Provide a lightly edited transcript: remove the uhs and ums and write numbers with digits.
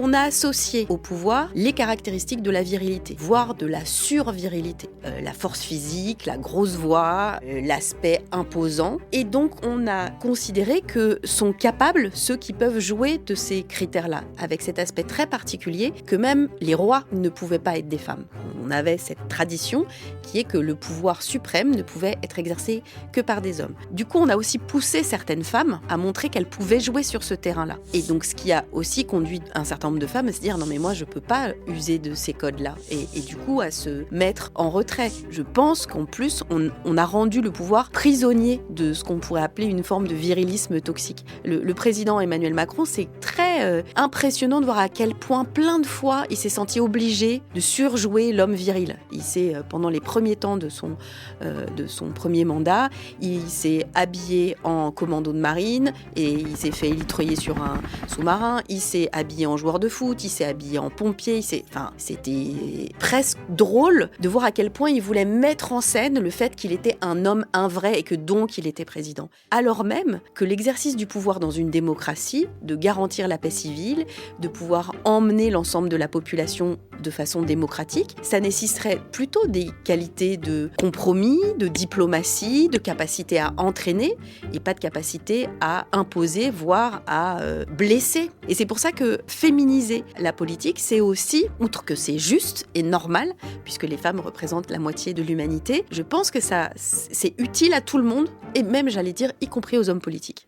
on a associé au pouvoir les caractéristiques de la virilité, voire de la survirilité. La force physique, la grosse voix, l'aspect imposant. Et donc, on a considéré que sont capables ceux qui peuvent jouer de ces critères-là, avec cet aspect très particulier que même les rois ne pouvaient pas être des femmes. On avait cette tradition qui est que le pouvoir suprême ne pouvait être exercé que par des hommes. Du coup, on a aussi poussé certaines femmes à montrer qu'elles pouvaient jouer sur ce terrain-là. Et donc, ce qui a aussi conduit un certain nombre de femmes à se dire « Non mais moi, je peux pas user de ces codes-là ». Et du coup, à se mettre en retrait. Je pense qu'en plus, on a rendu le pouvoir prisonnier de ce qu'on pourrait appeler une forme de virilisme toxique. Le président Emmanuel Macron, c'est très impressionnant de voir à quel point plein de fois il s'est senti obligé de surjouer l'homme viril. Il s'est, pendant les premiers temps de son premier mandat, il s'est habillé en commando de marine et il s'est fait élitreiller sur un sous-marin, il s'est habillé en joueur de foot, il s'est habillé en pompier, c'était presque drôle de voir à quel point il voulait mettre en scène le fait qu'il était un homme vrai et que donc il était président. Alors même que l'exercice du pouvoir dans une démocratie, de garantir la paix civile, de pouvoir emmener l'ensemble de la population de façon démocratique, ça nécessiterait plutôt des qualités de compromis, de diplomatie, de capacité à entraîner et pas de capacité à imposer, voire à blesser. Et c'est pour ça que féminiser la politique, c'est aussi, outre que c'est juste et normal, puisque les femmes représentent la moitié de l'humanité, je pense que ça, c'est utile à tout le monde, et même, j'allais dire, y compris aux hommes politiques.